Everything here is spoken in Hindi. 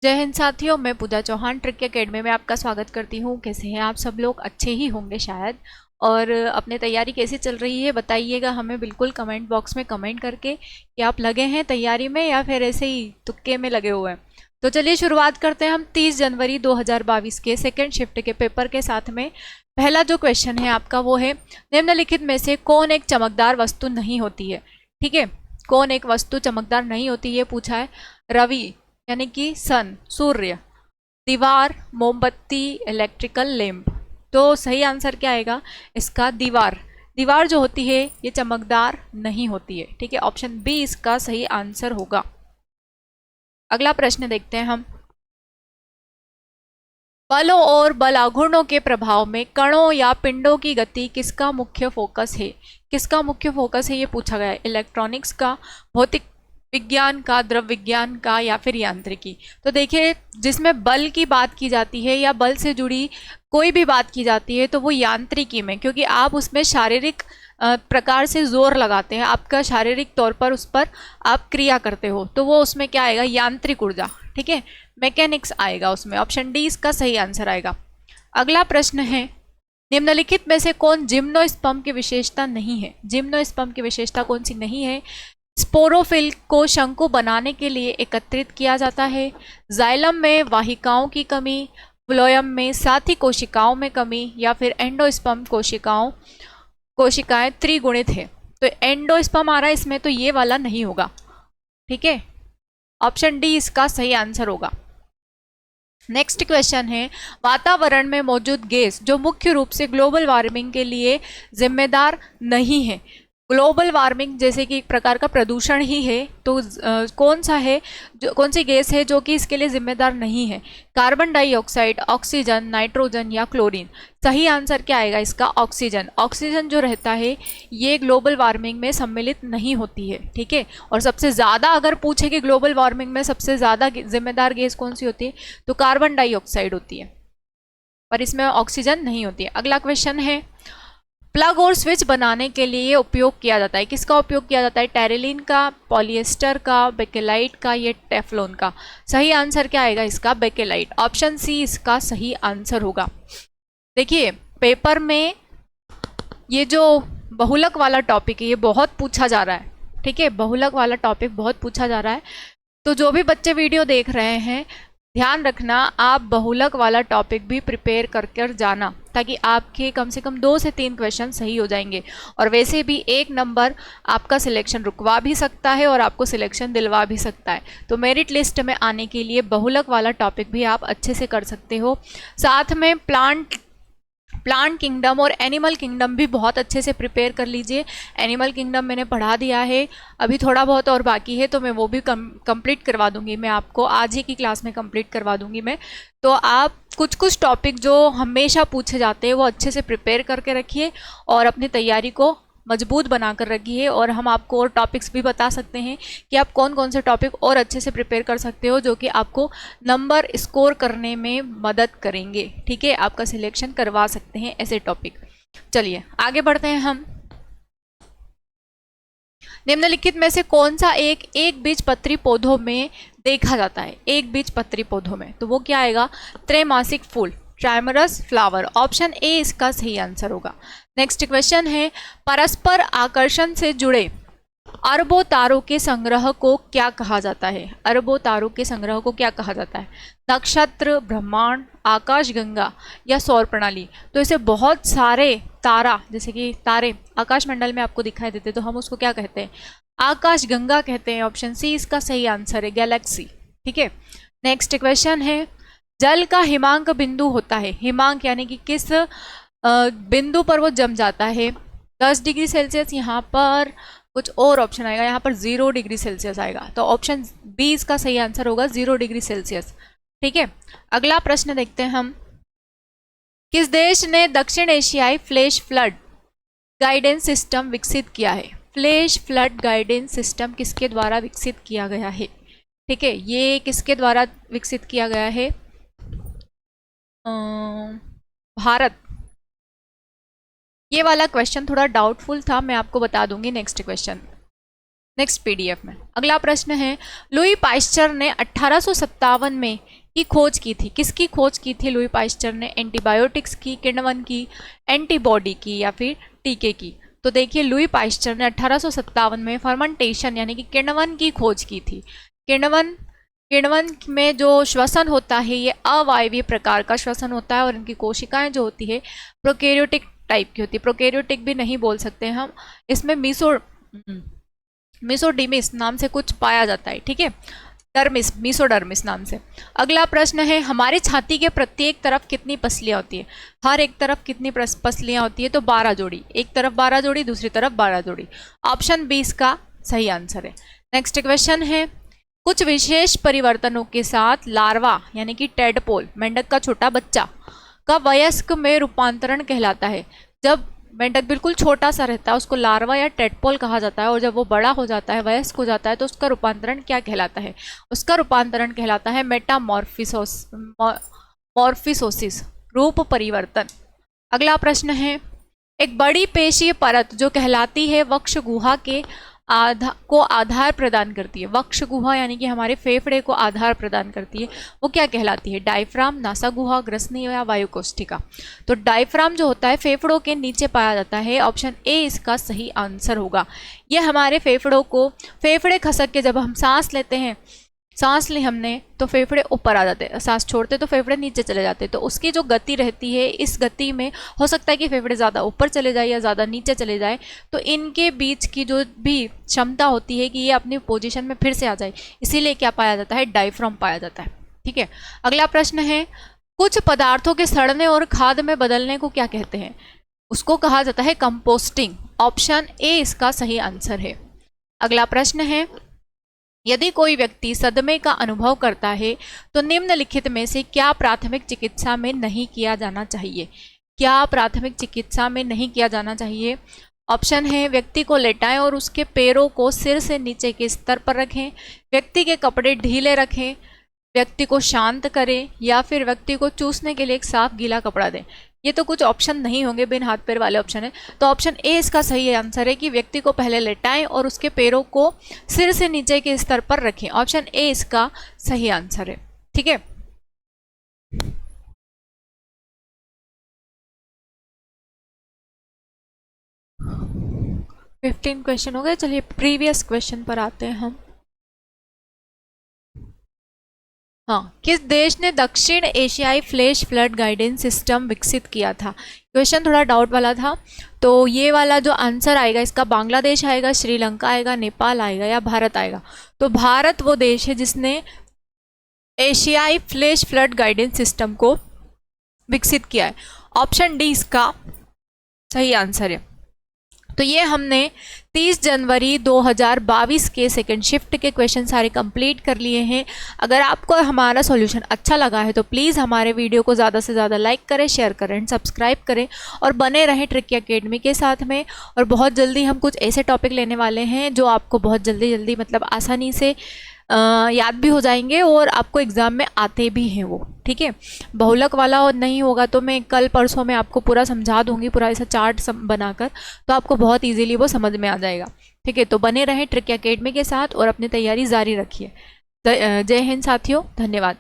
जय हिंद साथियों, मैं पूजा चौहान ट्रिक एकेडमी में आपका स्वागत करती हूँ। कैसे हैं आप सब लोग? अच्छे ही होंगे शायद। और अपनी तैयारी कैसी चल रही है बताइएगा हमें बिल्कुल कमेंट बॉक्स में कमेंट करके कि आप लगे हैं तैयारी में या फिर ऐसे ही तुक्के में लगे हुए हैं। तो चलिए शुरुआत करते हैं हम 30 जनवरी 2022 के सेकेंड शिफ्ट के पेपर के साथ में। पहला जो क्वेश्चन है आपका वो है, निम्नलिखित में से कौन एक चमकदार वस्तु नहीं होती है? ठीक है, कौन एक वस्तु चमकदार नहीं होती ये पूछा है। रवि यानी कि सन, सूर्य, दीवार, मोमबत्ती, इलेक्ट्रिकल लैंप। तो सही आंसर क्या आएगा इसका? दीवार। दीवार जो होती है ये चमकदार नहीं होती है। ठीक है, ऑप्शन बी इसका सही आंसर होगा। अगला प्रश्न देखते हैं हम। बलों और बलाघूर्णों के प्रभाव में कणों या पिंडों की गति किसका मुख्य फोकस है? किसका मुख्य फोकस है ये पूछा गया है। इलेक्ट्रॉनिक्स का, भौतिक विज्ञान का, द्रव विज्ञान का या फिर यांत्रिकी। तो देखिए, जिसमें बल की बात की जाती है या बल से जुड़ी कोई भी बात की जाती है तो वो यांत्रिकी में, क्योंकि आप उसमें शारीरिक प्रकार से जोर लगाते हैं, आपका शारीरिक तौर पर उस पर आप क्रिया करते हो, तो वो उसमें क्या आएगा? यांत्रिक ऊर्जा। ठीक है, मैकेनिक्स आएगा उसमें। ऑप्शन डी इसका सही आंसर आएगा। अगला प्रश्न है, निम्नलिखित में से कौन जिम्नोस्पर्म की विशेषता नहीं है? जिम्नोस्पर्म की विशेषता कौन सी नहीं है? स्पोरोफिल को शंकु बनाने के लिए एकत्रित किया जाता है, जाइलम में वाहिकाओं की कमी, फ्लोएम में साथी कोशिकाओं में कमी, या फिर एंडोस्पर्म कोशिकाएं त्रिगुणित है। तो एंडोस्पर्म आ रहा है इसमें, तो ये वाला नहीं होगा। ठीक है, ऑप्शन डी इसका सही आंसर होगा। नेक्स्ट क्वेश्चन है, वातावरण में मौजूद गैस जो मुख्य रूप से ग्लोबल वार्मिंग के लिए जिम्मेदार नहीं है। ग्लोबल वार्मिंग जैसे कि एक प्रकार का प्रदूषण ही है, तो कौन सा है, जो कौन सी गैस है जो कि इसके लिए जिम्मेदार नहीं है? कार्बन डाइऑक्साइड, ऑक्सीजन, नाइट्रोजन या क्लोरीन। सही आंसर क्या आएगा इसका? ऑक्सीजन। ऑक्सीजन जो रहता है ये ग्लोबल वार्मिंग में सम्मिलित नहीं होती है। ठीक है, और सबसे ज़्यादा अगर पूछे कि ग्लोबल वार्मिंग में सबसे ज़्यादा जिम्मेदार गैस कौन सी होती है, तो कार्बन डाइऑक्साइड होती है, पर इसमें ऑक्सीजन नहीं होती है। अगला क्वेश्चन है, प्लग और स्विच बनाने के लिए उपयोग किया जाता है। किसका उपयोग किया जाता है? टेरेलिन का, पॉलिएस्टर का, बेकेलाइट का, ये टेफ्लॉन का। सही आंसर क्या आएगा इसका? बेकेलाइट। ऑप्शन सी इसका सही आंसर होगा। देखिए, पेपर में ये जो बहुलक वाला टॉपिक है ये बहुत पूछा जा रहा है। ठीक है, बहुलक वाला टॉपिक बहुत पूछा जा रहा है, तो जो भी बच्चे वीडियो देख रहे हैं ध्यान रखना, आप बहुलक वाला टॉपिक भी प्रिपेयर कर कर जाना, ताकि आपके कम से कम 2 से 3 क्वेश्चन सही हो जाएंगे। और वैसे भी 1 नंबर आपका सिलेक्शन रुकवा भी सकता है और आपको सिलेक्शन दिलवा भी सकता है। तो मेरिट लिस्ट में आने के लिए बहुलक वाला टॉपिक भी आप अच्छे से कर सकते हो। साथ में प्लांट किंगडम और एनिमल किंगडम भी बहुत अच्छे से प्रिपेयर कर लीजिए। एनिमल किंगडम मैंने पढ़ा दिया है, अभी थोड़ा बहुत और बाकी है, तो मैं वो भी कंप्लीट करवा दूंगी। मैं आपको आज ही की क्लास में कंप्लीट करवा दूंगी मैं। तो आप कुछ टॉपिक जो हमेशा पूछे जाते हैं वो अच्छे से प्रिपेयर करके रखिए और अपनी तैयारी को मजबूत बना कर रखिए। और हम आपको और टॉपिक्स भी बता सकते हैं कि आप कौन कौन से टॉपिक और अच्छे से प्रिपेयर कर सकते हो, जो कि आपको नंबर स्कोर करने में मदद करेंगे। ठीक है, आपका सिलेक्शन करवा सकते हैं ऐसे टॉपिक। चलिए आगे बढ़ते हैं हम। निम्नलिखित में से कौन सा एक बीजपत्री पौधों में देखा जाता है? एक बीजपत्री पौधों में, तो वो क्या आएगा? त्रैमासिक फूल, ट्राइमरस फ्लावर। ऑप्शन ए इसका सही आंसर होगा। नेक्स्ट क्वेश्चन है, परस्पर आकर्षण से जुड़े अरबों तारों के संग्रह को क्या कहा जाता है? अरबों तारों के संग्रह को क्या कहा जाता है? नक्षत्र, ब्रह्मांड, आकाशगंगा या सौर प्रणाली। तो इसे बहुत सारे तारा, जैसे कि तारे आकाशमंडल में आपको दिखाई देते, तो हम उसको क्या कहते हैं? आकाशगंगा कहते हैं। ऑप्शन सी इसका सही आंसर है, गैलेक्सी। ठीक है, नेक्स्ट क्वेश्चन है, जल का हिमांक बिंदु होता है। हिमांक यानी कि किस बिंदु पर वो जम जाता है? 10 डिग्री सेल्सियस, यहाँ पर कुछ और ऑप्शन आएगा, यहाँ पर 0 डिग्री सेल्सियस आएगा। तो ऑप्शन बी इसका सही आंसर होगा, 0 डिग्री सेल्सियस। ठीक है, अगला प्रश्न देखते हैं हम। किस देश ने दक्षिण एशियाई फ्लैश फ्लड गाइडेंस सिस्टम विकसित किया है? फ्लैश फ्लड गाइडेंस सिस्टम किसके द्वारा विकसित किया गया है? ठीक है, ये किसके द्वारा विकसित किया गया है? भारत। ये वाला क्वेश्चन थोड़ा डाउटफुल था, मैं आपको बता दूंगी नेक्स्ट क्वेश्चन। नेक्स्ट पीडीएफ में। अगला प्रश्न है, लुई पाश्चर ने 1857 में की खोज की थी। किसकी खोज की थी लुई पाश्चर ने? एंटीबायोटिक्स की, किण्वन की, एंटीबॉडी की या फिर टीके की? तो देखिए लुई पाश्चर ने 1857 में फर्मेंटेशन यानी कि किण्वन की खोज की थी। किण्वन में जो श्वसन होता है ये अवायवीय प्रकार का श्वसन होता है और इनकी कोशिकाएं जो होती है प्रोकैरियोटिक टाइप की होती है। प्रोकैरियोटिक भी नहीं बोल सकते हम, इसमें मीसोडीमिस नाम से कुछ पाया जाता है, ठीक है, मीसोडर्मिस नाम से। अगला प्रश्न है, हमारे छाती के प्रत्येक तरफ कितनी पसलियां होती है? हर एक तरफ कितनी पसलियां होती है? तो 12 जोड़ी, एक तरफ 12 जोड़ी, दूसरी तरफ 12 जोड़ी। ऑप्शन बी इसका सही आंसर है। नेक्स्ट क्वेश्चन है, कुछ विशेष परिवर्तनों के साथ लार्वा यानी कि टेडपोल, मेंढक का छोटा बच्चा, का वयस्क में रूपांतरण कहलाता है। जब मेंढक बिल्कुल छोटा सा रहता है उसको लार्वा या टेडपोल कहा जाता है, और जब वो बड़ा हो जाता है, वयस्क हो जाता है, तो उसका रूपांतरण क्या कहलाता है? उसका रूपांतरण कहलाता है मेटामॉर्फिसोसिस, रूप परिवर्तन। अगला प्रश्न है, एक बड़ी पेशीय परत जो कहलाती है वक्ष गुहा के आधार प्रदान करती है। वक्ष गुहा यानी कि हमारे फेफड़े को आधार प्रदान करती है, वो क्या कहलाती है? डायफ्राम, नासा गुहा, ग्रसनी या वायुकोष्ठिका? तो डायफ्राम जो होता है फेफड़ों के नीचे पाया जाता है। ऑप्शन ए इसका सही आंसर होगा। ये हमारे फेफड़ों को, फेफड़े खसक के जब हम सांस लेते हैं, सांस ली हमने तो फेफड़े ऊपर आ जाते हैं, सांस छोड़ते तो फेफड़े नीचे चले जाते हैं। तो उसकी जो गति रहती है, इस गति में हो सकता है कि फेफड़े ज़्यादा ऊपर चले जाए या ज़्यादा नीचे चले जाए, तो इनके बीच की जो भी क्षमता होती है कि ये अपनी पोजीशन में फिर से आ जाए, इसीलिए क्या पाया जाता है? डायफ्राम पाया जाता है, ठीक है। अगला प्रश्न है, कुछ पदार्थों के सड़ने और खाद में बदलने को क्या कहते हैं? उसको कहा जाता है कंपोस्टिंग। ऑप्शन ए इसका सही आंसर है। अगला प्रश्न है, यदि कोई व्यक्ति सदमे का अनुभव करता है तो निम्नलिखित में से क्या प्राथमिक चिकित्सा में नहीं किया जाना चाहिए? क्या प्राथमिक चिकित्सा में नहीं किया जाना चाहिए? ऑप्शन है, व्यक्ति को लेटाएं और उसके पैरों को सिर से नीचे के स्तर पर रखें, व्यक्ति के कपड़े ढीले रखें, व्यक्ति को शांत करें, या फिर व्यक्ति को चूसने के लिए एक साफ गीला कपड़ा दें। ये तो कुछ ऑप्शन नहीं होंगे, बिन हाथ पैर वाले ऑप्शन है। तो ऑप्शन ए इसका सही आंसर है कि व्यक्ति को पहले लेटाएं और उसके पैरों को सिर से नीचे के स्तर पर रखें। ऑप्शन ए इसका सही आंसर है, ठीक है। फिफ्टीन क्वेश्चन हो गए। चलिए प्रीवियस क्वेश्चन पर आते हैं हम। हाँ, किस देश ने दक्षिण एशियाई फ्लैश फ्लड गाइडेंस सिस्टम विकसित किया था? क्वेश्चन थोड़ा डाउट वाला था, तो ये वाला जो आंसर आएगा इसका बांग्लादेश आएगा, श्रीलंका आएगा, नेपाल आएगा या भारत आएगा? तो भारत वो देश है जिसने एशियाई फ्लैश फ्लड गाइडेंस सिस्टम को विकसित किया है। ऑप्शन डी इसका सही आंसर है। तो ये हमने 30 जनवरी 2022 के सेकंड शिफ्ट के क्वेश्चन सारे कंप्लीट कर लिए हैं। अगर आपको हमारा सॉल्यूशन अच्छा लगा है तो प्लीज़ हमारे वीडियो को ज़्यादा से ज़्यादा लाइक करें, शेयर करें एंड सब्सक्राइब करें और बने रहें ट्रिकी एकेडमी के साथ में। और बहुत जल्दी हम कुछ ऐसे टॉपिक लेने वाले हैं जो आपको बहुत जल्दी मतलब आसानी से याद भी हो जाएंगे और आपको एग्ज़ाम में आते भी हैं वो, ठीक है। बहुलक वाला और नहीं होगा तो मैं कल परसों में आपको पूरा समझा दूंगी, पूरा ऐसा चार्ट बनाकर, तो आपको बहुत इजीली वो समझ में आ जाएगा, ठीक है। तो बने रहें ट्रिकी एकेडमी के साथ और अपनी तैयारी जारी रखिए। जय हिंद साथियों, धन्यवाद।